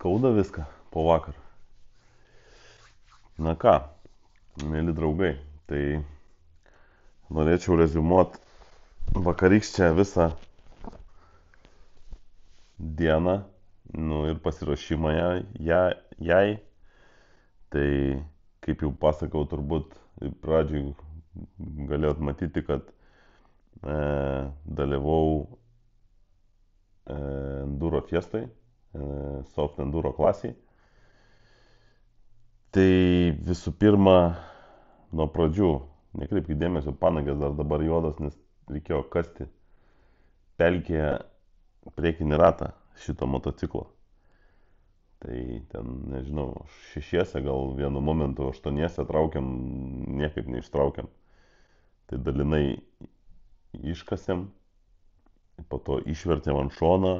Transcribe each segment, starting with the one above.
skauda viską po vakar. Na ką, mėly draugai, tai norėčiau reziumuoti vakarykščią visą dieną, ir pasiruošimą jai. Tai kaip jau pasakau, turbūt pradžioj galėjot matyti, kad dalyvau enduro fiestai, soft enduro klasiai. Tai visų pirma, nuo pradžių, nekreipkite dėmesio, panagės dar dabar juodas, nes reikėjo kasti pelkėje priekinį ratą šito motociklo. Tai ten, nežinau, 6, gal vienu momentu 8 traukiam, niekaip neištraukiam. Tai dalinai iškasėm, po to išvertėm ant šoną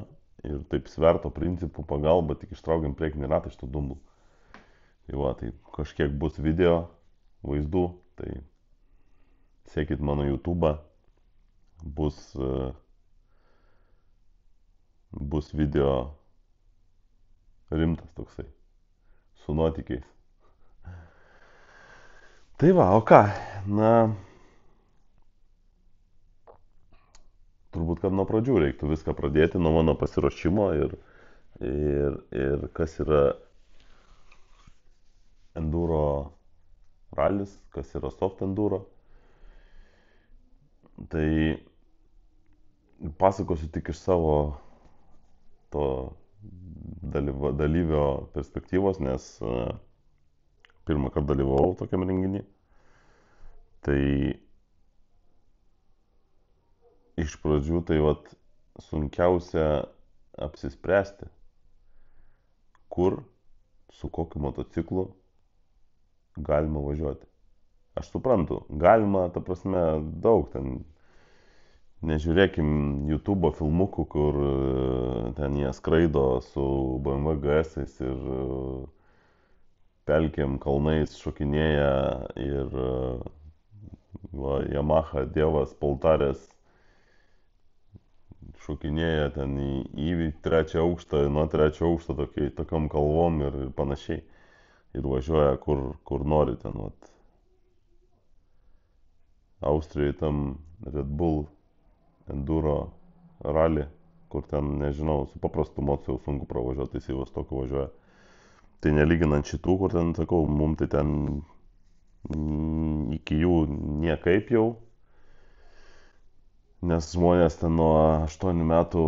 ir taip sverto principų pagalba tik ištraukiam priekinį ratą iš tų dumblų. Tai va, tai kažkiek bus video, vaizdų, tai sekit mano YouTube'ą, bus video rimtas toksai, su nuotykiais. Tai va, o ką, turbūt, kad nuo pradžių reiktų viską pradėti, nuo mano pasiruošimo ir kas yra enduro ralis, kas yra soft enduro. Tai pasakosiu tik iš savo to dalyvio perspektyvos, nes pirmą kartą dalyvavau tokiam renginį. Tai iš pradžių tai sunkiausia apsispręsti, kur, su kokiu motociklu galima važiuoti. Aš suprantu, galima, ta prasme, daug ten, nežiūrėkim YouTube'o filmukų, kur ten jie skraido su BMW GS-ais ir pelkėm kalnais šokinėja ir Yamaha dievas Poltarės šokinėja ten į 3 aukštą, nuo 3 aukšto tokiom kalvom ir panašiai. Ir važiuoja kur nori ten. Austrijoje tam Red Bull enduro rally, kur ten, nežinau, su paprastu mocu jau sunku pravažiuoti, tai į Vostokų važiuoja. Tai nelyginant šitų, kur ten, sakau, mum tai ten iki jų niekaip jau. Nes žmonės ten nuo 8 metų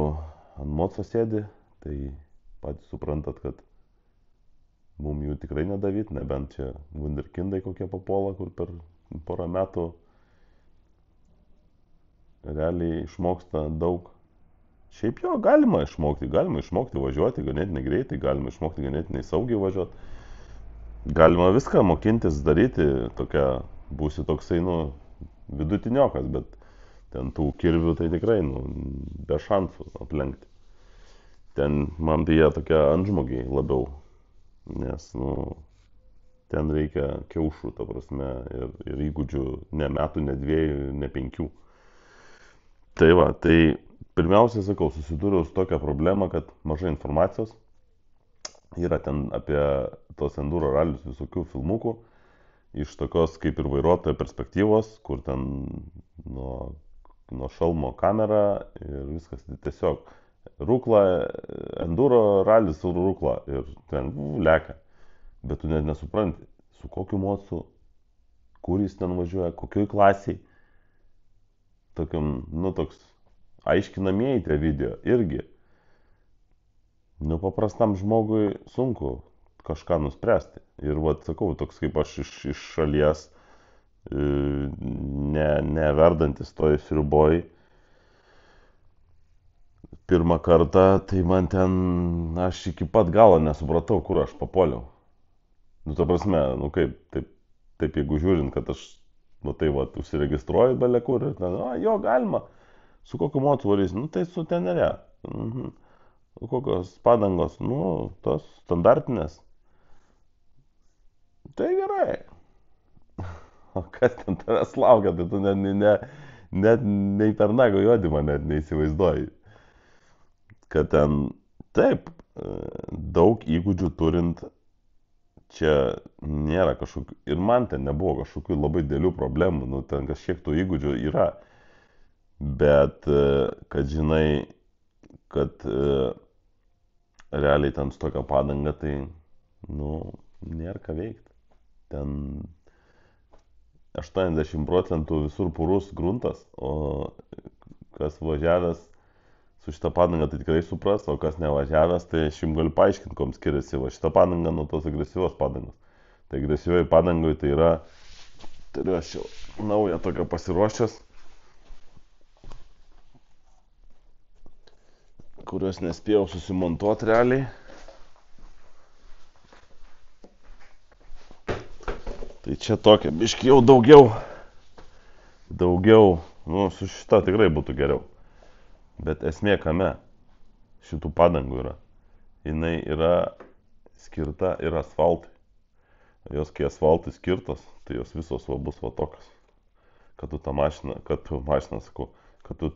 ant moco sėdi, tai patys suprantat, kad mum jų tikrai nedavyt, nebent čia wunderkindai kokie papuola, kur per porą metų realiai išmoksta daug. Šiaip jo, galima išmokti važiuoti ganėtinai greitai, galima išmokti ganėtinai saugiai važiuoti. Galima viską mokintis daryti, būsi toksai, vidutiniokas, bet ten tų kirvių tai tikrai, be šansų aplenkti. Ten man tai jie tokie antžmogiai labiau, nes, ten reikia kiaušų, ta prasme, ir įgūdžių ne metų, ne 2, ne 5. Tai va, tai pirmiausia, sakau, susidūriau su tokia problema, kad mažai informacijos. Yra ten apie tos enduro ralius visokių filmukų, iš tokios kaip ir vairuotojo perspektyvos, kur ten nuo šalmo kamera ir viskas tiesiog rūkla, enduro ralis su rūkla ir ten lekia. Bet tu net nesupranti, su kokiu mocu, kur jis ten važiuoja, kokioj klasiai. Tokiam, toks aiškinamieji tie video irgi. Paprastam žmogui sunku kažką nuspręsti. Ir sakau, toks kaip aš iš šalies, neverdantis toj sriuboj, pirmą kartą, tai man ten, aš iki pat galo nesupratau, kur aš papuoliau. Ta prasme, kaip, taip jeigu žiūrint, kad aš, užsiregistruoju belekur ir ten, jo, galima, su kokiu mocu varysi, tai su Tenere. Kokios padangos, tos standartinės. Tai gerai. O kas ten tavęs laukia, tai tu net nei per nago juodimą net neįsivaizduoji. Kad ten, taip, daug įgūdžių turint, čia nėra kažkokių, ir man ten nebuvo kažkokių labai dėlių problemų, nu ten kažkiek tų įgūdžių yra, bet kad žinai, kad realiai ten su tokia padanga, tai, nu, nėra ką veikti. Ten 80% visur purus gruntas, o kas važiavęs su šitą padangą tai tikrai supras, o kas nevažiavęs, tai aš jums galiu paaiškinti, kom skiriasi va šitą padangą nuo tos agresyvios padangos. Tai agresyvioji padangoje tai yra, turiu aš jau naują tokią pasiruošęs, kurios nespėjau susimontuoti realiai. Tai čia tokia, biški jau daugiau, nu su šita tikrai būtų geriau. Bet esmė kame šitų padangų yra. Jinai yra skirta ir asfaltui. Jos kai asfaltui skirtos, tai jos visos va bus va tokios. Kad tu tą mašiną, kad tu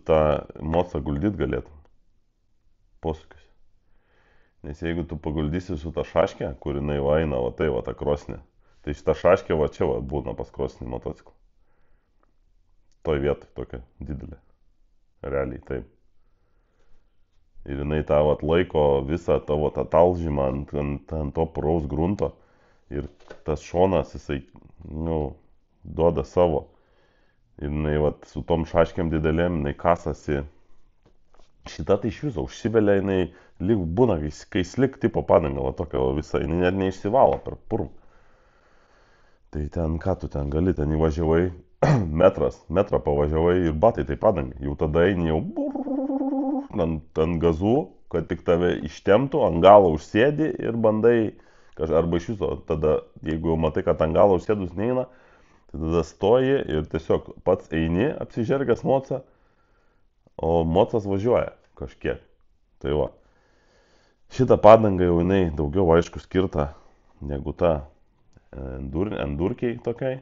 tą mocą guldyt galėtum. Posūkius. Nes jeigu tu paguldysi su tą šaškę, kur jinai va eina, va tai va ta krosnė, tai šita šaškė va čia va būna pas krosnį motociklą. Toj vietoj tokia didelė. Realiai taip. Ir jinai tą atlaiko visą tavo tą talžymą ant to puraus grunto. Ir tas šonas jisai, nu, duoda savo. Ir jinai vat, su tom šaškiam didelėm, jinai kasasi. Šita tai iš viso užsivelia, jinai lyg būna, kai slik tipo padanga, va tokia va visa, jinai net neišsivalo per purvą. Tai ten, ką tu ten gali, ten įvažiavai, metrą pavažiavai ir batai tai padangai. Jau tada eini jau ant gazų, kad tik tave ištemtų, ant galo užsėdi ir bandai, arba iš viso, tada, jeigu jau matai, kad ant galo užsėdus neina, tai tada stoji ir tiesiog pats eini apsižergęs mocą, o mocas važiuoja kažkiek. Tai va, šitą padangą jau jinai daugiau aišku skirta negu ta endurkiai tokiai,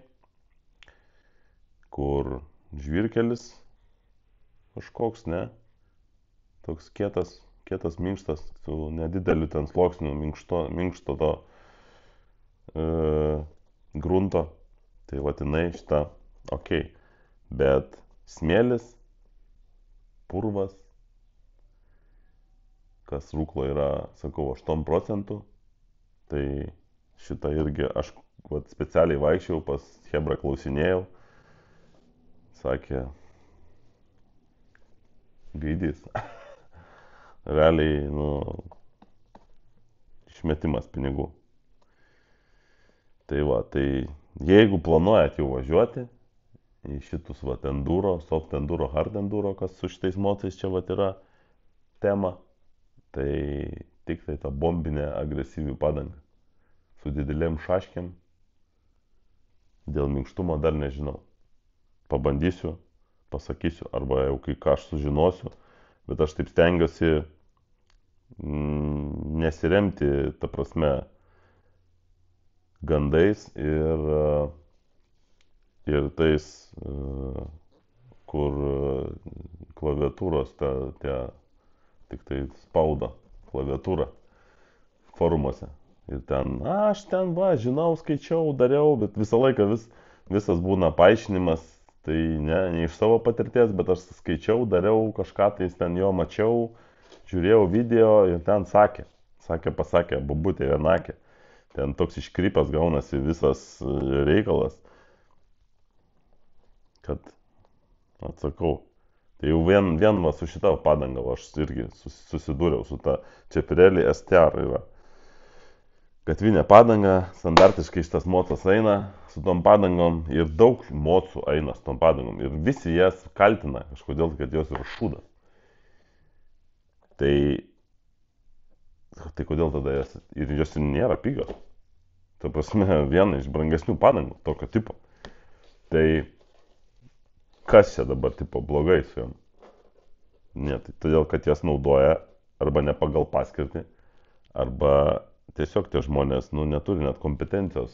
kur žvyrkelis kažkoks, ne, toks kietas minkštas, su nedideliu ten sluoksniu minkšto to grunto, tai vat jinai šitą, okei, bet smėlis, purvas, kas rūklo yra, sakau, 8%, tai šitą irgi aš vat, specialiai vaikščiau, pas Hebrą klausinėjau, sakė, gaidys. Realiai, nu, išmetimas pinigų. Tai va, tai jeigu planuojat jau važiuoti į šitus vat enduro, soft enduro, hard enduro, kas su šitais mocais čia vat yra tema, tai tik tai ta bombinė agresyvi padanga. Su didelėm šaškėm. Dėl minkštumo dar nežinau. Pabandysiu, pasakysiu, arba jau kai ką aš sužinosiu, bet aš taip stengiuosi nesiremti, ta prasme, gandais ir tais, kur klaviatūros, tik tai spauda klaviatūrą forumuose. Ir ten, aš ten va, žinau, skaičiau, dariau, bet visą laiką visas būna paaiškinimas, tai ne iš savo patirties, bet aš skaičiau, dariau kažką, tai ten jo mačiau, žiūrėjau video ir ten pasakė, bobutė vienakė. Ten toks iškrypęs gaunasi visas reikalas, kad atsakau. Tai jau vien va su šita padanga, aš irgi susidūriau su ta Pirelli STR yra. Gatvinė padanga, standartiškai šitas mocas eina su tom padangom ir daug mocų eina su tom padangom ir visi jas kaltina kažkodėl, kad jos yra šūdas. Tai kodėl tada jas, ir jos nėra pigios. Ta prasme, viena iš brangesnių padangų tokio tipo. Tai kas čia dabar tipo blogai su jom? Ne, tai todėl, kad jas naudoja arba ne pagal paskirtį, arba tiesiog tie žmonės, nu, neturi net kompetencijos,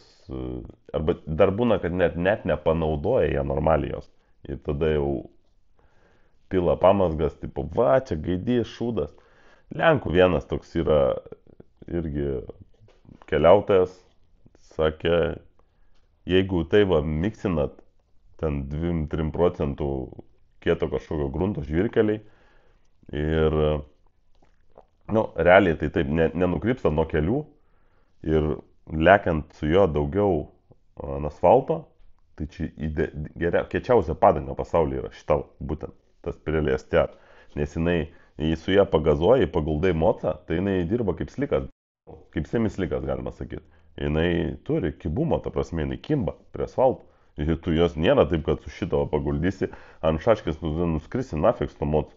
arba dar būna, kad net nepanaudoja jie normaliai jos. Ir tada jau pila pamazgas, tipo, va, čia gaidys, šūdas. Lenkų vienas toks yra irgi keliautojas, sakė, jeigu tai va miksinat, ten 2-3 procentų kieto kažkokio grunto žvyrkeliai ir, nu, realiai tai taip, nenukrypsta nuo kelių ir lekiant su jo daugiau ant asfalto, tai čia kiečiausia padanga pasaulyje yra šita, būtent tas Pirelli STR, nes jei su ją pagazuoji, paguldai mocą, tai jinai dirba kaip slikas, kaip semislikas galima sakyti. Jinai turi kibumą, ta prasme, jinai kimba prie asfalto. Ir tu jos nėra taip, kad su šito paguldysi, ant šaškės nuskrisi nafik su mocu.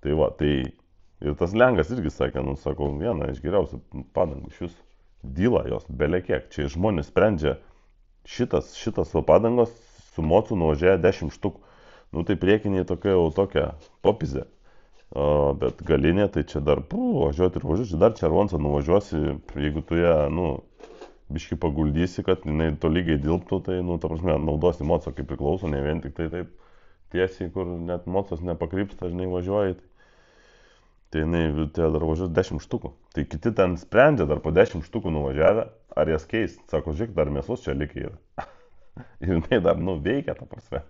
Tai va, tai ir tas lengas irgi sakė, nu, sako, viena iš geriausių padangų iš jūsų. Dyla jos, belekiek. Čia žmonės sprendžia, šitas va padangos su mocu nuvažiuoja 10 štukų. Nu, tai priekiniai tokia jau tokia popizė. Bet galinė, tai čia dar, važiuoti ir važiuoti, dar červoncą nuvažiuosi, jeigu tu ją, nu, biški paguldysi, kad jinai tolygiai dilptų, tai, nu, ta prasme, naudosi mocą kaip priklauso, ne vien tik tai taip tiesiai, kur net mocas nepakrypsta, žinai, važiuoji. Tai jinai dar važiuos 10 štukų. Tai kiti ten sprendžia dar po 10 štukų nuvažiavę, ar jas keis. Sako, žiūrėk, dar mėsos čia likę yra. Ir jinai dar, nu, veikia, ta prasme.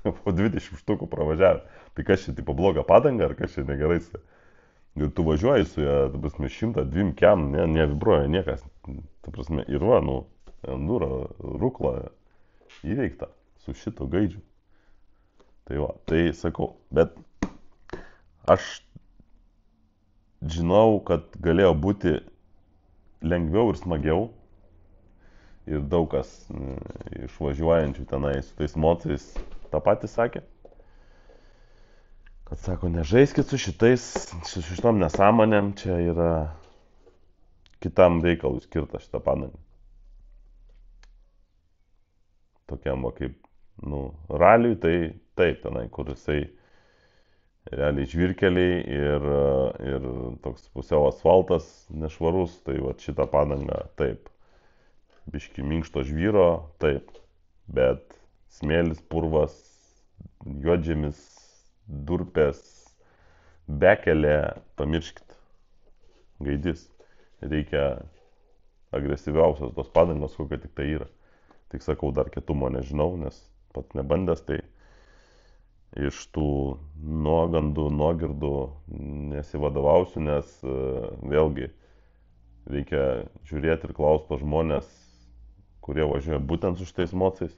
Po 20 štukų pravažiavę. Tai kas čia, tipo, bloga padanga, ar kas čia negerai su. Ir tu važiuoji su ją, ta prasme, 102 kiam, nevibruoja niekas. Ta prasme, ir va, nu, enduro, rukla įveikta su šito gaidžiu. Tai va, tai sakau, bet aš žinau, kad galėjo būti lengviau ir smagiau. Ir daug kas išvažiuojančių tenai su tais mocais tą patį sakė. Kad sako, nežaiskit su šitom nesąmonėm, čia yra kitam reikalui skirta šitą padangą. Tokiam va kaip, nu, raliui, tai taip tenai, kur jisai realiai žvyrkeliai ir toks pusiau asfaltas nešvarus, tai va šitą padangą taip. Biški minkšto žvyro, taip, bet smėlis, purvas, juodžemis, durpės, bekelė, pamirškit, gaidys. Reikia agresyviausios tos padangos, kokia tik tai yra. Tik sakau, dar kietumo nežinau, nes pats nebandęs, tai iš tų nuogandų, nuogirdų nesivadovausiu, nes vėlgi reikia žiūrėti ir klausti to žmonės, kurie važiuoja būtent su šitais mocais,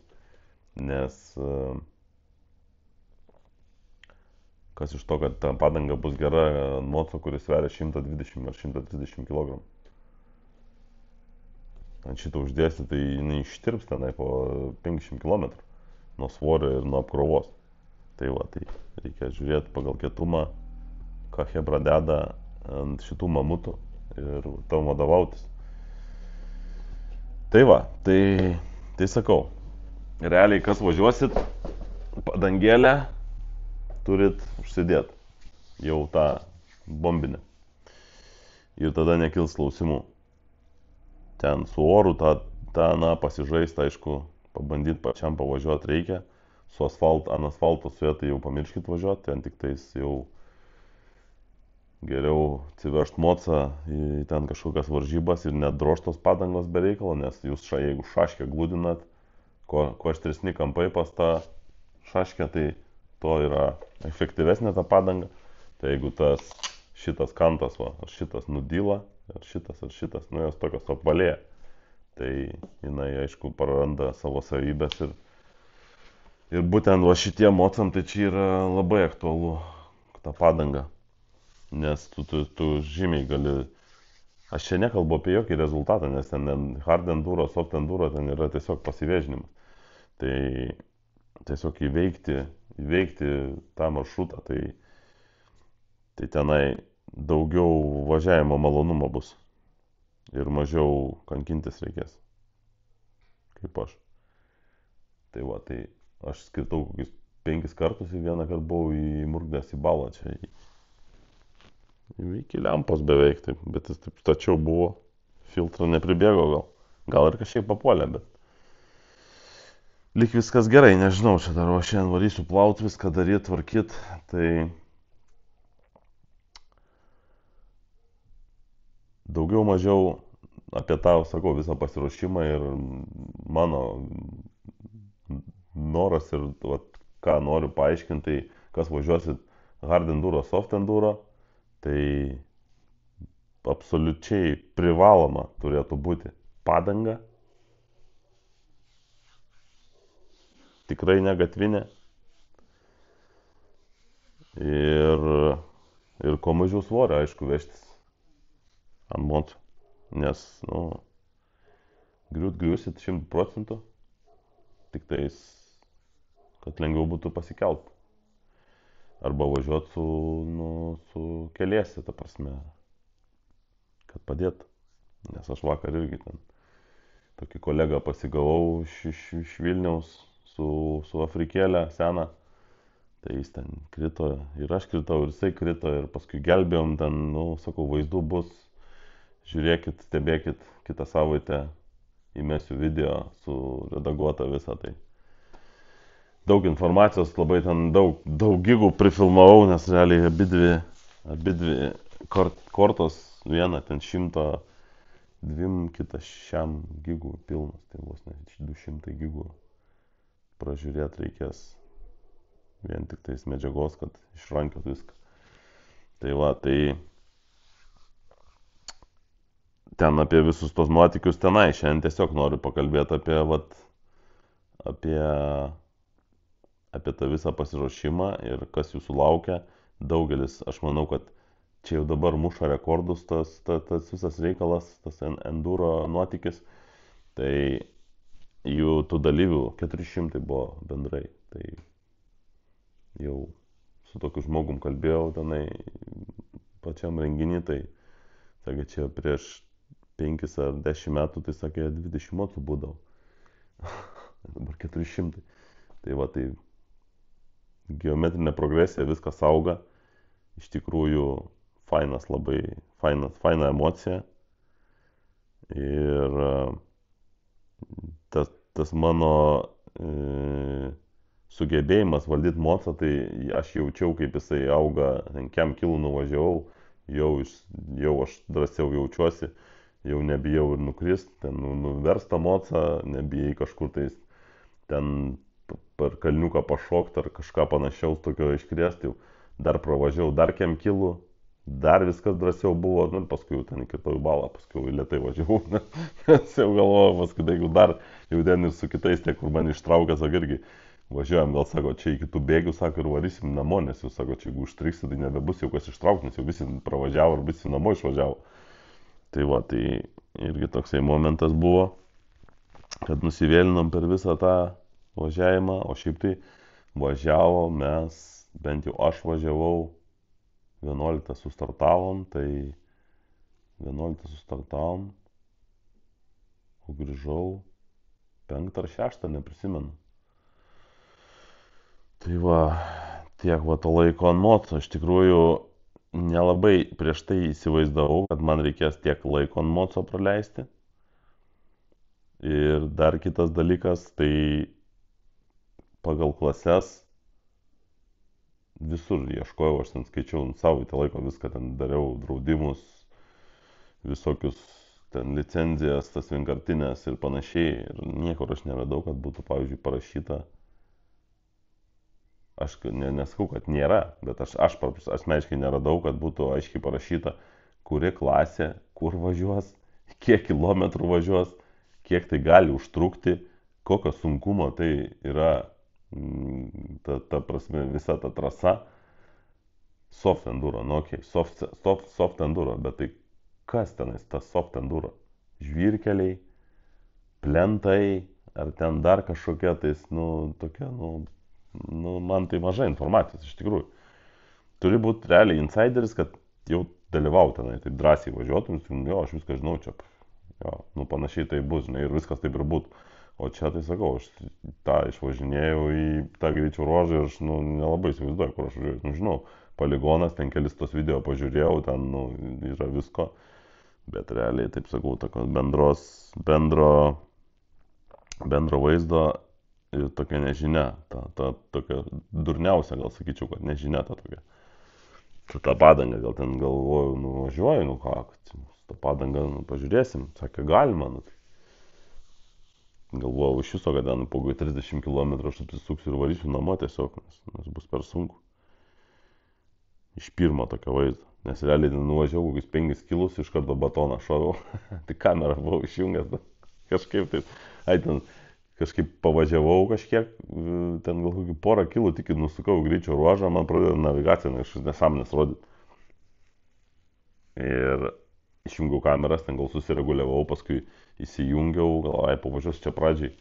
nes kas iš to, kad ta padanga bus gera moco, kuris sveria 120 ar 130 kg. Ant šitą uždėsti, tai jinai ištirps tenai po 50 km nuo svorio ir nuo apkrovos. Tai va, tai reikia žiūrėti pagal kietumą, ką hebra deda ant šitų mamutų ir tam vadovautis. Tai va, tai sakau, realiai kas važiuosit, padangėlę turit užsidėti jau tą bombinę. Ir tada nekils klausimų. Ten su oru tą pasižaist, aišku, pabandyti pačiam pavažiuoti reikia. Ant asfalto su ja tai jau pamirškit važiuoti, ten tik tais jau geriau atsivežt mocą į ten kažkokias varžybas ir net drožtos padangos be reikalo, nes jūs jeigu šaškę glūdinat, kuo aštresni kampai pas tą šaškę, tai to yra efektyvesnė ta padanga. Tai jeigu šitas kantas, ar šitas nudyla, ar šitas, nu jos tokios apvalėja, tai jinai aišku praranda savo savybės ir būtent va šitie mocam tai čia yra labai aktualu ta padanga. Nes tu žymiai gali, aš čia nekalbu apie jokį rezultatą, nes ten hard enduro, soft enduro, ten yra tiesiog pasivėžinimas. Tai tiesiog įveikti tą maršrutą, tai tenai daugiau važiavimo malonumo bus ir mažiau kankintis reikės, kaip aš. Tai va, tai aš skirtau kokius 5 kartus ir vieną kartą buvau įmurkdęs į balą čia. Iki lempos beveik taip, bet jis taip stačiau buvo, filtrą nepribėgo gal ir kažkiek papuolė, bet lyg viskas gerai, nežinau, čia dar šiandien varysiu plauti, viską daryti, tvarkyti, tai daugiau mažiau apie tą, sakau, visą pasiruošimą ir mano noras ir vat, ką noriu paaiškinti, tai kas važiuosit hard enduro, soft enduro, tai absoliučiai privaloma turėtų būti padanga, tikrai ne gatvinė ir, ir kuo mažiau svorio, aišku, vežtis ant moco, nes, nu, griūsit 100%, tik tais, kad lengviau būtų pasikelt. Arba važiuoti su, nu, su keliesi, ta prasme, kad padėtų. Nes aš vakar irgi ten tokį kolegą pasigavau iš Vilniaus su afrikėlė seną. Tai jis ten krito ir aš kritau ir jisai krito ir paskui gelbėjom ten, nu, sakau, vaizdų bus. Žiūrėkit, stebėkit, kitą savaitę įmesiu video su redaguota visą tai. Daug informacijos, labai ten daug gigų prifilmavau, nes realiai abidvi kortos, viena ten 102, kita 100 gigų pilnas, tai vos ne 200 gigų pražiūrėti reikės vien tik tais medžiagos, kad išrankiot viską. Tai va, tai ten apie visus tos nuotykius tenai, šiandien tiesiog noriu pakalbėti apie tą visą pasiruošimą ir kas jūsų laukia. Daugelis, aš manau, kad čia jau dabar muša rekordus tas visas reikalas, tas enduro nuotykis. Tai jų tų dalyvių 400 buvo bendrai. Tai jau su tokiu žmogum kalbėjau tenai pačiam renginį, tai sakė, čia prieš 5 ar 10 metų, tai sakė, 20 motų būdavo. Dabar 400. Tai va, tai geometrinė progresija, viskas auga. Iš tikrųjų, faina emocija. Ir tas mano sugebėjimas valdyti mocą, tai aš jaučiau, kaip jisai auga, ten kem kilų nuvažiavau, jau aš drąsiau jaučiuosi, jau nebijau ir nukrist, ten nuversta mocą, nebijai kažkur tais ten per kalniuką pašokti ar kažką panašiaus tokio iškrėsti, jau dar pravažiavau, dar kem kilų, dar viskas drąsiau buvo, nu ir paskui jau ten įkritau į balą, paskui jau lietai važiavau, nes jau galvojau, paskui jeigu dar jau ten ir su kitais, tie, kur man ištraukė, sako, irgi važiuojam, gal sako, čia iki tų bėgių, sako, ir varysim namo, nes jau sako, čia jeigu užtriksi, tai nebebus jau kas ištraukti, nes jau visi pravažiavo ir visi namo išvažiavo. Tai va, tai irgi toksai momentas buvo, kad nusivėlinom per visą tą važiavimą, o šiaip tai važiavo mes, bent jau aš važiavau, 11 sustartavom, tai 11 sustartavom, o grįžau 5 ar 6, neprisimenu. Tai va, tiek va to laiko ant moco, iš tikrųjų nelabai prieš tai įsivaizdavau, kad man reikės tiek laiko ant moco praleisti. Ir dar kitas dalykas, tai pagal klases visur ieškojau, aš ten skaičiau savaitę laiko, viską ten dariau, draudimus, visokius ten licenzijas, tas vienkartinės ir panašiai. Ir niekur aš neradau, kad būtų, pavyzdžiui, parašyta. Aš nesakau, kad nėra, bet aš asmeniškai neradau, kad būtų aiškiai parašyta, kuri klasė, kur važiuos, kiek kilometrų važiuos, kiek tai gali užtrukti, kokio sunkumo tai yra, ta prasme, visa ta trasa. Soft enduro, nu okei, soft enduro, bet tai kas tenais tas soft enduro? Žvyrkeliai, plentai, ar ten dar kažkokia tais, tokia, man tai mažai informacijos iš tikrųjų. Turi būti realiai insideris, kad jau dalyvauti tenai, taip drąsiai važiuotum, jo, aš viską žinau, čia, jo, panašiai tai bus, žinai, ir viskas taip ir būtų. O čia tai sakau, aš tą išvažinėjau į tą greičio ruožą ir aš, nelabai įsivaizduoju, kur aš važiuoju. Žinau, poligonas, ten kelis tos video pažiūrėjau, ten, yra visko, bet realiai, taip sakau, tokios bendro vaizdo ir tokia nežinia, ta tokia durniausia, gal sakyčiau, kad nežinia ta tokia. Su tą padangą, gal ten galvoju, nuvažiuoju, nu ką, su tą padangą, pažiūrėsim, sakė, galima, nu. Galvojau iš viso, kad ten po 30 km aš apsisuksiu ir varysiu namo tiesiog, nes bus per sunku. Iš pirmo tokio vaizdo. Nes realiai ten nuvažiavau kokius 5 kilus, iš karto batoną šoviau. Tai kamerą buvau išjungęs. Kažkaip taip. Ai, ten kažkaip pavažiavau kažkiek, ten gal kokį porą kilų tik nusukau greičio ruožą, man pradėjo navigacija, iš nesąmonės rodyti. Ir išjungiau kameras, ten gal susireguliavau, paskui įsijungiau, gal ai pavažiuosiu čia pradžiai.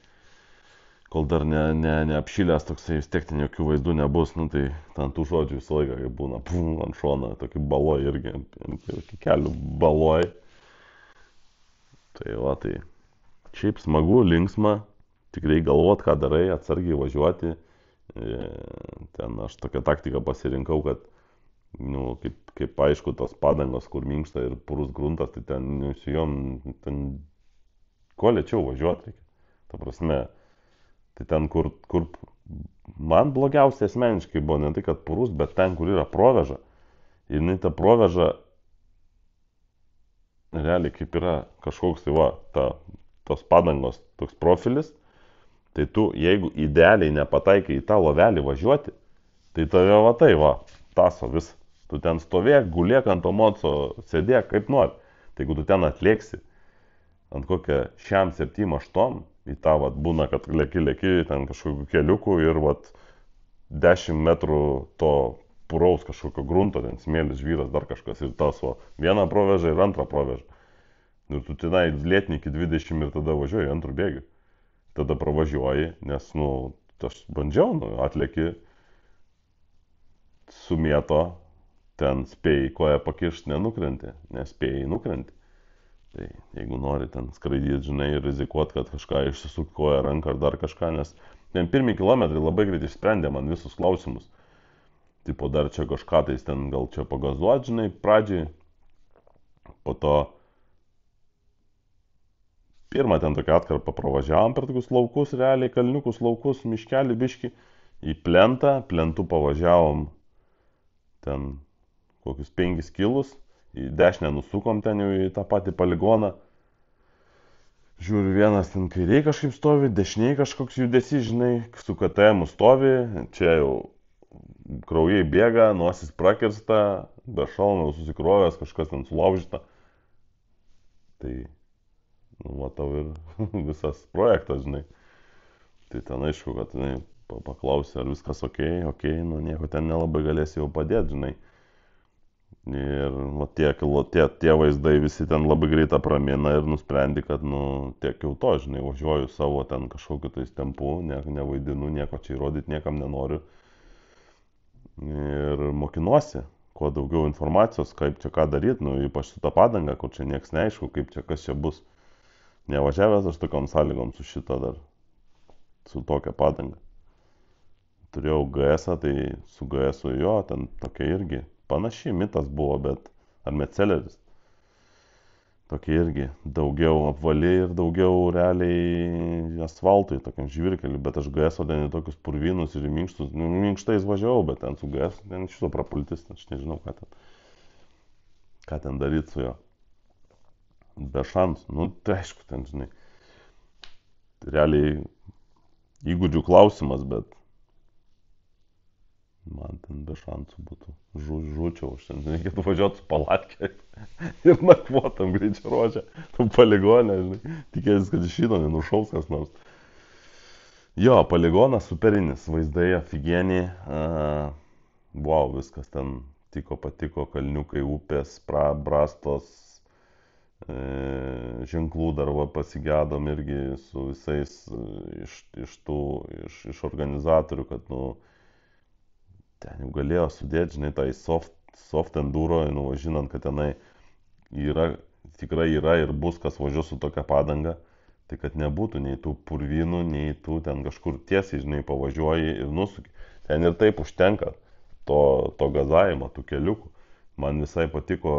Kol dar neapšilęs toksai, vis tiek ten jokių vaizdų nebus, nu tai ten tų žodžių visą laiką, kai būna, ant šono, tokį baloj irgi, ant kelių baloj. Tai va, tai šiaip smagu, linksma, tikrai galvot, ką darai, atsargiai važiuoti. Ten aš tokią taktiką pasirinkau, kad, nu, kaip aišku, tos padangos, kur minkšta ir purus gruntas, tai ten su jom, ten kuo lėčiau važiuoti reikia. Ta prasme, tai ten, kur man blogiausia asmeniškai buvo ne tai, kad purus, bet ten, kur yra proveža. Ir jinai ta proveža, realiai kaip yra kažkoks, tai va, tos padangos toks profilis, tai tu, jeigu idealiai nepataikai į tą lovelį važiuoti, tai tave va tai va, taso vis. Tu ten stovėk, gulėk ant to moco, sėdėk kaip nori. Tai jeigu tu ten atlėksi ant kokią 7-8, į tą vat būna, kad lėki ten kažkokiu keliuku ir vat 10 metrų to puraus kažkokio grunto, ten smėlis, žvyras, dar kažkas ir tas va, vieną provežą ir antrą provežą. Ir tu tenai lėtini iki 20 ir tada važiuoji antrų bėgių. Tada pravažiuoji, nes, nu, aš bandžiau, nu, atlėki, sumėto, ten spėjai koją pakišti, nenukrenti, nespėjai nukrenti. Tai jeigu nori ten skraidyti, žinai, ir rizikuoti, kad kažką išsisuk koją, ranką ar dar kažką, nes ten pirmi kilometrai labai greit išsprendė man visus klausimus. Tipo dar čia kažką tai ten gal čia pagazuoti, žinai, pradžiai. Po to pirmą ten tokią atkarpą pravažiavom per tokius laukus, realiai kalniukus, laukus, miškelį biškį, į plentą, plentų pavažiavom ten kokius 5 kilus. Į dešinę nusukom ten jau į tą patį poligoną. Žiūriu, vienas ten kairiai kažkaip stovi, dešiniai kažkoks judesys, žinai, su KTM stovi, čia jau kraujai bėga, nosis prakirsta, be šalmo susikrovęs, kažkas ten sulaužyta. Tai, nu, matau ir visas projektas, žinai. Tai ten aišku, kad, žinai, paklausė, ar viskas ok, nu nieko ten nelabai galėsi jau padėti, žinai. Ir va, tie vaizdai visi ten labai greit apramina ir nusprendi, kad, nu, tiek jau to, žinai, važiuoju savo ten kažkokiu tais tempu, nevaidinu, nieko čia įrodyti niekam nenoriu. Ir mokinuosi, kuo daugiau informacijos, kaip čia ką daryti, nu, ypač su tą padangą, kur čia nieks neaišku, kaip čia kas čia bus. Nevažiavęs aš tokiom sąlygom su šito dar, su tokia padanga. Turėjau GS-ą, tai su GS-u jo, ten tokia irgi. Panašiai mitas buvo, bet ar Metceleris. Tokia irgi daugiau apvali ir daugiau realiai asfaltui, tokiam žvirkeliu, bet aš GS-o ten į tokius purvinus ir minkštus, nu, minkštais važiavau, bet ten su GS, ten šito prapultis, aš nežinau, ką ten daryti su jo. Be šansų, nu, tai aišku, ten, žinai, realiai įgūdžių klausimas, bet man ten be šansų būtų. Žūčiau, aš ten reikėtų važiuoti su palatkė ir nakvotam greičio ruožę, tam poligonę, žinai, tikėtis, kad iš šito nenušaus kas nors. Jo, poligonas superinis, vaizdai aфиgieniai, wow, viskas ten patiko, kalniukai, upės, brastos, ženklų dar va pasigėdom irgi su visais iš organizatorių, kad, nu, ten jau galėjo sudėti, žinai, tai soft enduro, nu, žinant, kad tenai tikrai yra ir bus, kas važiuos su tokia padanga, tai kad nebūtų nei tų purvinų, nei tų ten kažkur tiesiai, žinai, pavažiuoji ir nusuki. Ten ir taip užtenka to gazavimo, tų keliukų. Man visai patiko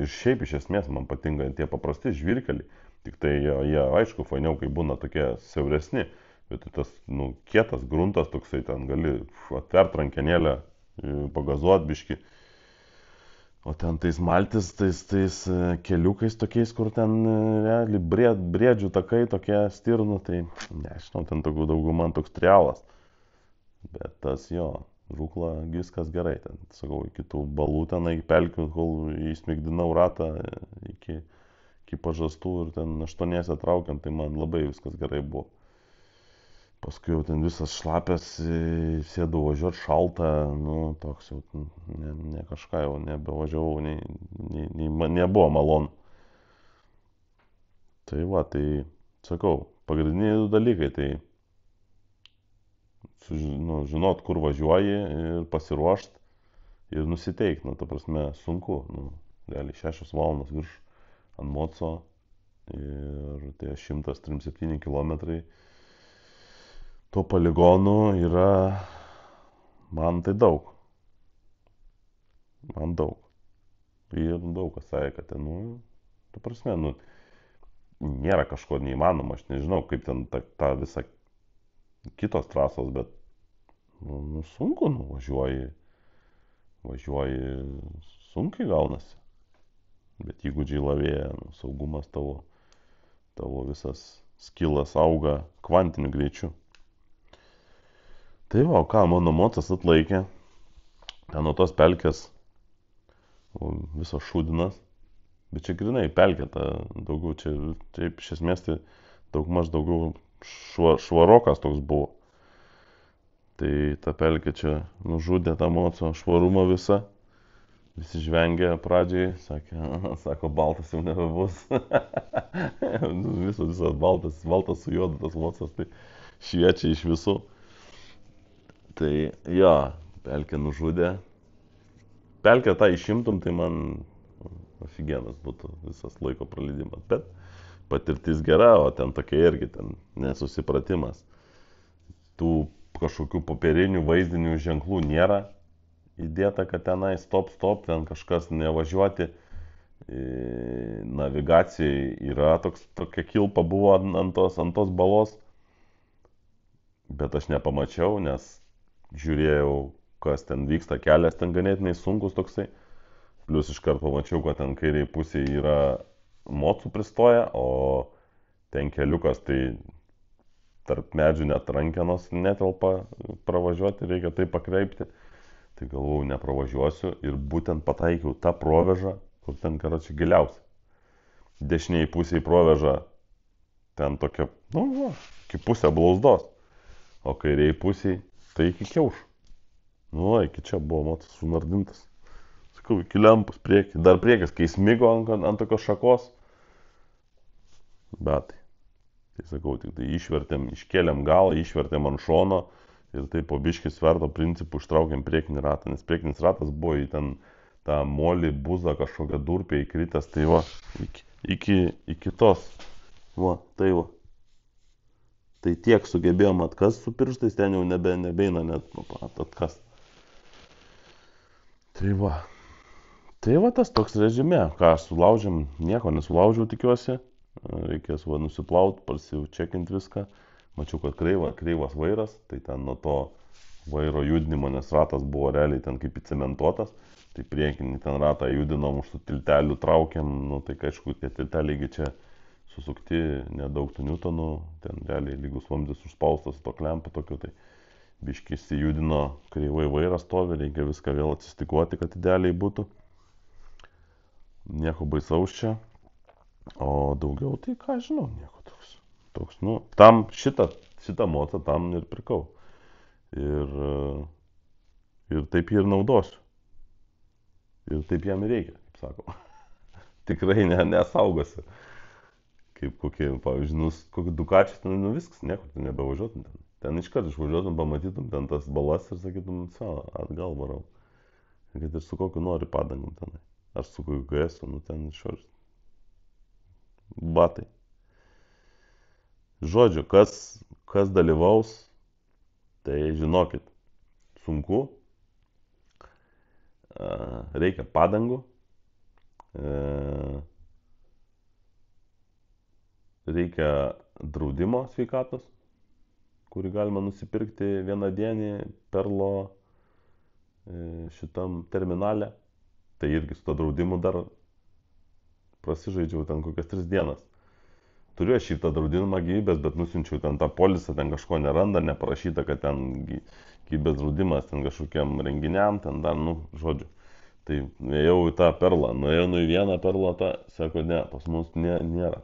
ir šiaip iš esmės man patinka tie paprasti žvirkeliai, tik tai jie, aišku, fainiau, kai būna tokie siauresni, bet tas, nu, kietas gruntas toksai, ten gali atvert rankenėlę, pagazuot biški. O ten tais maltis, tais keliukais tokiais, kur ten realiai briedžių takai tokie stirnų, tai nežinau, ten dauguma man toks trialas. Bet tas jo, žūkla viskas gerai, ten, sakau, iki tų balų tenai pelkių, kol įsmigdinau ratą iki pažastų ir ten aštuoniese traukiant, tai man labai viskas gerai buvo. Paskui jau ten visas šlapės, sėdu važiuoti šaltą, nu, toks jau ne kažką jau nebevažiavau, man nebuvo malonu. Tai va, tai sakau, pagrindiniai du dalykai, tai žinot, kur važiuoji ir pasiruošt ir nusiteikti, nu, ta prasme, sunku, nu, realiai 6 valandas virš ant moco ir tie 137 km. Tuo poligonu yra, man tai daug. Man daug. Ir daug kas sakė, kad ten, nu, tu prasme, nu, nėra kažko neįmanoma, aš nežinau, kaip ten ta visa kitos trasos, bet, nu sunku, nu, važiuoji, sunkiai gaunasi. Bet įgūdžiai lavėja, nu, saugumas tavo visas skilas auga kvantiniu greičiu. Tai va, ką, mano mocas atlaikė, ten nuo tos pelkės visas šūdinas, bet čia grinai pelkė, daugiau čia iš esmės tai daugmaž daugiau švarokas toks buvo. Tai ta pelkė čia nužudė tą moco švarumą visą, visi žvengė pradžiai, sako, baltas jau nebebus, visas baltas su juodu tas mocas, tai šviečia iš visų. Tai jo, pelkė nužudė. Pelkę tą išimtum, tai man aфиgenas būtų visas laiko praleidimas. Bet patirtis gera, o ten tokia irgi ten nesusipratimas. Tų kažkokių popierinių vaizdinių ženklų nėra įdėta, kad tenai stop, ten kažkas nevažiuoti. Navigacijai yra tokia kilpa buvo ant tos balos. Bet aš nepamačiau, nes žiūrėjau, kas ten vyksta, kelias ten ganėtinai sunkus toksai. Plius iškart pamačiau, kad ten kairiai pusėje yra mocų pristoja, o ten keliukas, tai tarp medžių net rankenos netelpa pravažiuoti, reikia tai pakreipti. Tai galvojau, nepravažiuosiu ir būtent pataikiau tą provežą, kur ten karočiui giliausia. Dešiniai pusėje proveža ten tokia, nu, iki pusę blauzdos, o kairiai pusėje tai iki kiaušų. Nu, iki čia buvo motas sunardintas. Sakau, iki lempus priekį. Dar priekis, kai smigo ant tokios šakos. Bet tai sakau, tik tai iškėlėm galą, išvertėm ant šono ir tai po biškį sverto principų ištraukėm priekinį ratą. Nes priekinis ratas buvo į ten tą molį, buzą, kažkokią durpę įkritęs. Tai va, iki tos. Va, tai va. Tai tiek sugebėjom atkast su pirštais, ten jau nebeina net atkast. Tai va tas toks režime, ką aš sulaužiam, nieko nesulaužiau tikiuosi, reikės nusiplaut, pasičekint viską, mačiau, kad kreivas vairas, tai ten nuo to vairo judinimo, nes ratas buvo realiai ten kaip įcementuotas, tai priekinį ten ratą judinom, už tų tiltelių traukiam, nu tai aišku, tie tilteliai čia susukti nedaug tų niutonų, ten realiai lygus vamzdis užspaustas to klempo tokio, tai biškį įsijudino, kreivai vairas stovi, reikia viską vėl atsistikuoti, kad idealiai būtų. Nieko baisaus čia, o daugiau tai ką žinau, nieko toks, nu, tam šitą motą tam ir pirkau. Ir taip jį ir naudosiu. Ir taip jam ir reikia, kaip sako. Tikrai nesaugosiu. Kaip kokie, pavyzdžiui, kokį Dukačius, nu viskas, niekur tu nebevažiuotum ten. Ten iškart išvažiuotum, pamatytum ten tas balas ir sakytum, atgal varau. Kad ir su kokiu nori padangum tenai. Ar su kokiu GS, nu ten išvažiuotum. Batai. Žodžiu, kas dalyvaus, tai žinokit, sunku. Reikia padangų. Reikia draudimo sveikatos, kurį galima nusipirkti vienadienį Perlo šitam terminale. Tai irgi su to draudimu dar prasižaidžiau ten kokias 3 dienas. Turiu aš šitą draudimą gyvybės, bet nusinčiau ten tą polisą, ten kažko neranda, neparašyta, kad ten gyvybės draudimas, ten kažkokiam renginiam, ten dar, nu, žodžiu. Tai nuėjau į tą perlą, nuėjau į vieną perlą, tą, sako, ne, pas mus nėra.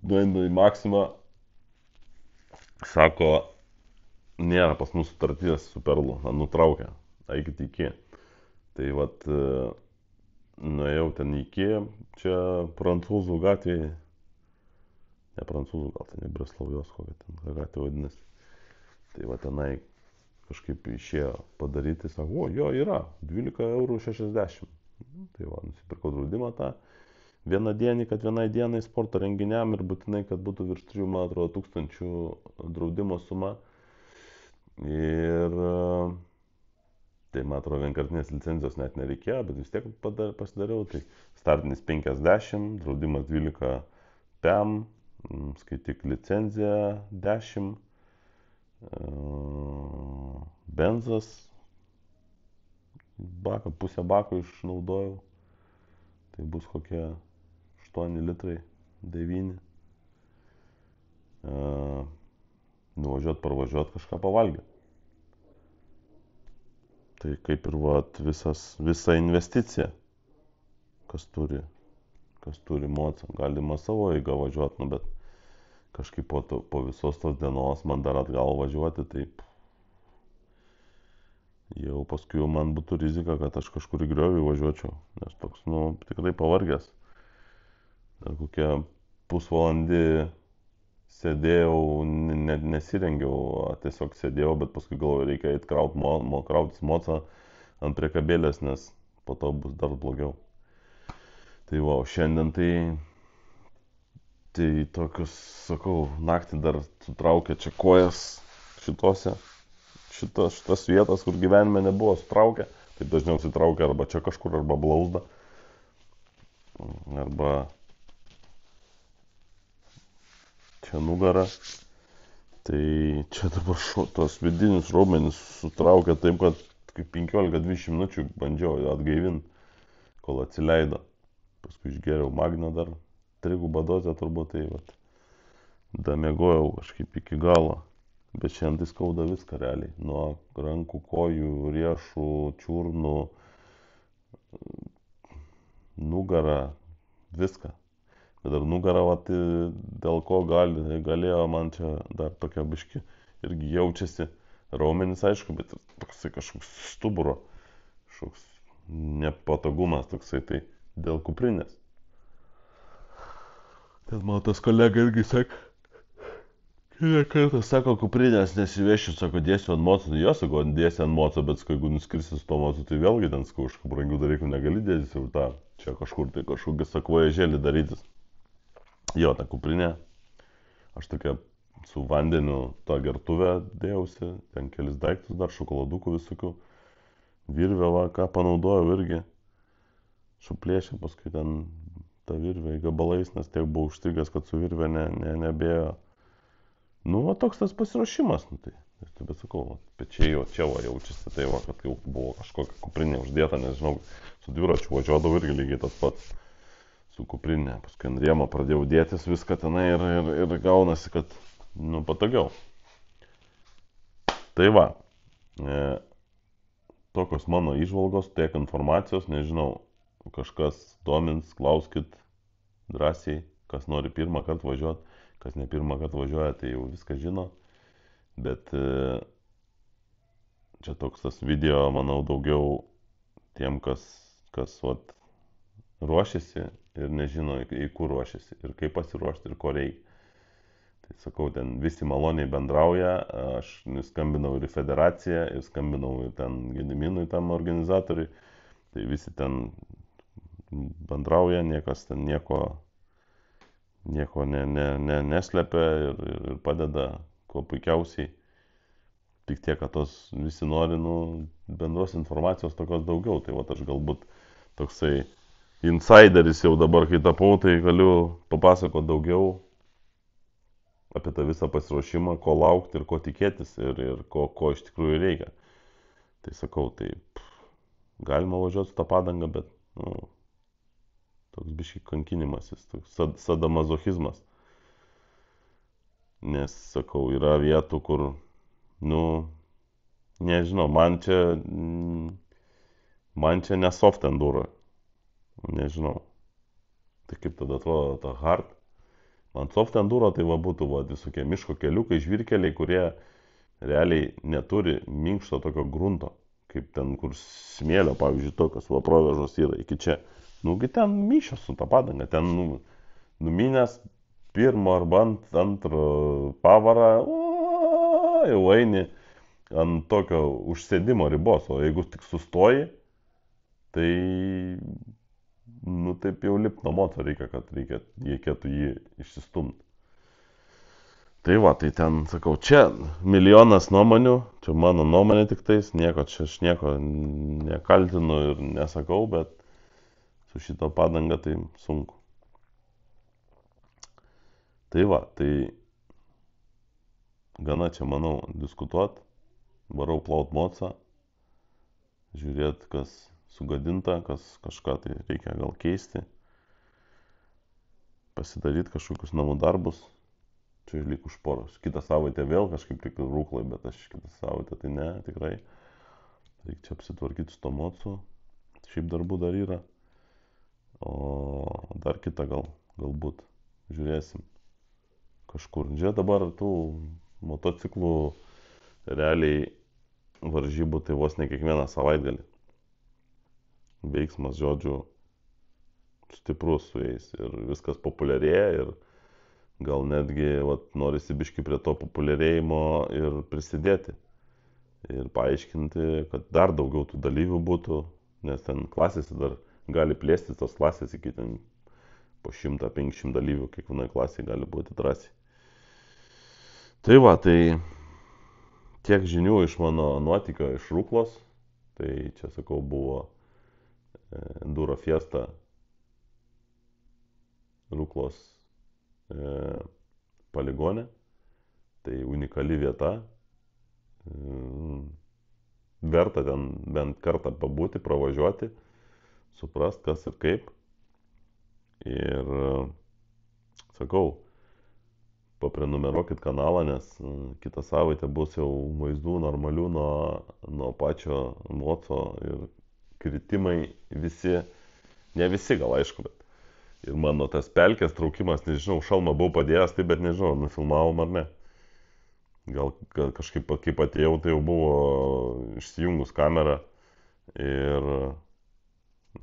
Nuėjau į Maksimą, sako, nėra pas mus sutarties su perlu, nutraukia, eikit iki. Tai vat, nuėjau ten iki, čia Prancūzų gatvėje, ne Prancūzų, gal ten ne Breslavijos, kokia ten gatvė vadinasi. Tai va tenai kažkaip išėjo padaryti, sako, o, jo yra, 12,60 €. Tai va, nusipirkau draudimą tą vieną dienį, kad vienai dienai sporto renginiam ir būtinai, kad būtų virš 3, man atrodo, 1000 draudimo suma. Ir tai, man atrodo, vienkartinės licenzijos net nereikėjo, bet vis tiek pasidariau. Tai startinis 50, draudimas 12 PM, skaitik licenzija 10, benzas, pusę bako išnaudojau, tai bus kokie 8 litrai, 9. Nuvažiuot, parvažiuot, kažką pavalgyti. Tai kaip ir vat, visa investicija, kas turi mocą, galima savo eigą važiuoti, nu, bet kažkaip po visos tos dienos man dar atgal važiuoti, taip jau paskui jau man būtų rizika, kad aš kažkur į griovį važiuočiau, nes toks, nu, tikrai pavargęs. Ir kokią pusvalandį sėdėjau, net nesirengiau, tiesiog sėdėjau, bet paskui galvoju, reikia eiti krautis mocą ant priekabėlės, nes po to bus dar blogiau. Tai va, šiandien tai tokius, sakau, naktį dar sutraukė čia kojas šitas vietas, kur gyvenime nebuvo sutraukę. Taip dažniausiai traukia arba čia kažkur, arba blauzdą, arba čia nugarą. Tai čia dabar tos vidinius raumenis sutraukia taip, kad kaip 15-20 minučių bandžiau atgaivinti, kol atsileido. Paskui išgėriau magnio dar, 3 dozę turbūt, tai vat, damiegojau kažkaip iki galo. Bet šiandien tai skauda viską realiai. Nuo rankų, kojų, riešų, čiurnų, nugarą, viską. Bet dar nugarą, vat, dėl ko galėjo man čia dar tokia biški irgi jaučiasi. Raumenis aišku, bet toksai kažkoks stuburo, kažkoks nepatogumas toksai, tai dėl kuprinės. Ten man tas kolega irgi sako, kitą kartą sako, kuprinės nesivešiu, sako, dėsiu ant moco, jo, sako, dėsi ant moco, bet jeigu nuskrisi su to mocu, tai vėlgi ten, sakau, kažkokių brangių dalykų negali dėtis jau tą, čia kažkur tai kažkokį sakvoježėlį darytis. Jo, ta kuprinė, aš tokia su vandeniu tą gertuvę dėjausi, ten kelis daiktus dar, šokoladukų visokių, virvę, va, ką panaudojau irgi. Suplėšė, paskui ten tą virvę į gabalais, nes tiek buvau užstrigęs, kad su virvė nebėjo. Nu, va, toks tas pasiruošimas, nu, tai, bet sakau, pečiai jau čia va jaučiasi, tai va, kad jau buvo kažkokia kuprinė uždėta, nežinau, su dviračiu važiuodavau irgi lygiai tas pats su kuprinė, paskui ant rėmo pradėjau dėtis viską tenai ir gaunasi, kad, nu, patogiau. Tai va, tokios mano įžvalgos, tiek informacijos, nežinau, kažkas domins, klauskit drąsiai, kas nori pirmą kartą važiuoti, kas ne pirmą kartą važiuoja, tai jau viską žino, bet čia toks tas video, manau, daugiau tiem, kas vat, ruošiasi ir nežino, į kur ruošiasi ir kaip pasiruošti ir ko reikia. Tai sakau, ten visi maloniai bendrauja, aš skambinau ir į federaciją, ir skambinau ir ten Gediminui tam organizatoriui, tai visi ten bendrauja, niekas ten nieko neslepia ir padeda kuo puikiausiai. Tik tiek, kad tos visi nori, nu, bendros informacijos tokios daugiau. Tai va, aš galbūt toksai insideris jau dabar, kai tapau, tai galiu papasakoti daugiau apie tą visą pasiruošimą, ko laukti ir ko tikėtis ir ko iš tikrųjų reikia. Tai sakau, tai galima važiuoti su tą padangą, bet, nu, toks biškai kankinimasis, toks sadamazochizmas. Nes, sakau, yra vietų, kur, nu, nežinau, man čia ne soft enduro, nežinau. Tai kaip tada atrodo ta hard. Man soft enduro tai va būtų va, visokie miško keliukai, žvyrkeliai, kurie realiai neturi minkšto tokio grunto, kaip ten, kur smėlio, pavyzdžiui, tokios va provežos yra iki čia. Nugi ten myšios su tą padangą, ten numinęs pirmo arba antro pavarą, jau eini ant tokio užsėdimo ribos, o jeigu tik sustoji, tai, nu taip jau lipt nuo moco reikia, kad reikėtų jį išsistumti. Tai va, tai ten, sakau, čia milijonas nuomonių, čia mano nuomonė tik tais, čia aš nieko nekaltinu ir nesakau, bet su šito padanga tai sunku. Tai va, tai gana čia, manau, diskutuot, varau plaut mocą, žiūrėt, kas sugadinta, kas kažką tai reikia gal keisti, pasidaryti kažkokius namų darbus. Čia lyg už poros. Kitą savaitę vėl kažkaip tik rūklai, bet aš kitą savaitę tai ne, tikrai. Reikia čia apsitvarkyti su to mocu. Šiaip darbų dar yra. O dar kitą galbūt žiūrėsim kažkur. Žiūrėk, dabar tų motociklų realiai varžybų tai vos ne kiekvieną savaitgalį. Veiksmas, žodžiu, stiprus su jais ir viskas populiarėja ir gal netgi norisi biški prie to populiarėjimo ir prisidėti. Ir paaiškinti, kad dar daugiau tų dalyvių būtų, nes ten klasėse dar gali plėstis tos klasės iki ten po 100-500 dalyvių, kiekvienoje klasėje gali būti drąsiai. Tai va, tai tiek žinių iš mano nuotykio iš Ruklos. Tai čia, sakau, buvo Enduro Fiesta Ruklos poligone. Tai unikali vieta. Verta ten bent kartą pabūti, pravažiuoti, suprast kas ir kaip. Ir sakau, paprenumeruokit kanalą, nes kitą savaitę bus jau vaizdų normalių nuo pačio moco ir kritimai visi, ne visi gal aišku, bet ir mano tas pelkės traukimas, nežinau, šalmą buvau padėjęs, tai bet nežinau, nufilmavom ar ne. Gal kažkaip, kaip atėjau, tai jau buvo išsijungus kamerą ir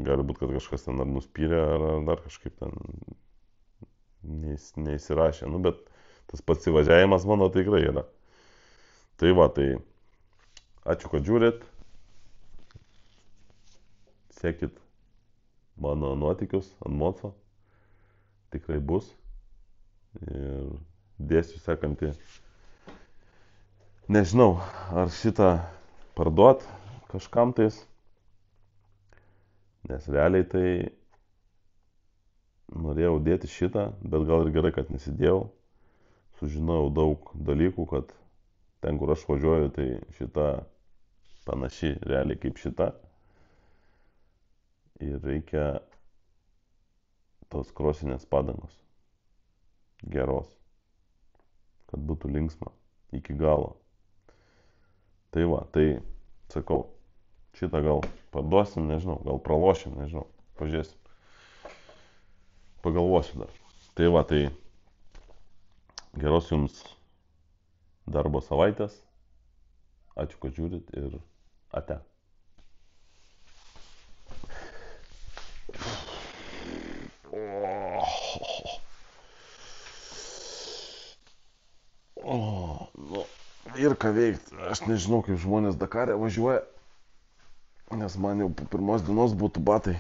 gali būti, kad kažkas ten ar nuspyrė, ar dar kažkaip ten neįsirašė. Nu, bet tas pats įvažiavimas mano tikrai yra. Tai va, tai ačiū, kad žiūrėt. Sekit mano nuotykius ant moco. Tikrai bus. Ir dėsiu sekantį. Nežinau, ar šitą parduot kažkam tais. Nes realiai tai norėjau dėti šitą, bet gal ir gerai, kad nesidėjau. Sužinojau daug dalykų, kad ten, kur aš važiuoju, tai šita panaši realiai kaip šita. Ir reikia tos krosinės padangos. Geros. Kad būtų linksma. Iki galo. Tai va, tai sakau, šitą gal parduosim, nežinau, gal pralošim, nežinau, pažiūrėsim. Pagalvosiu dar. Tai va, tai geros jums darbo savaitės. Ačiū, kad žiūrit ir ate. Nu, ir ką veikti. Aš nežinau, kaip žmonės Dakare važiuoja, nes man jau po pirmos dienos būtų batai.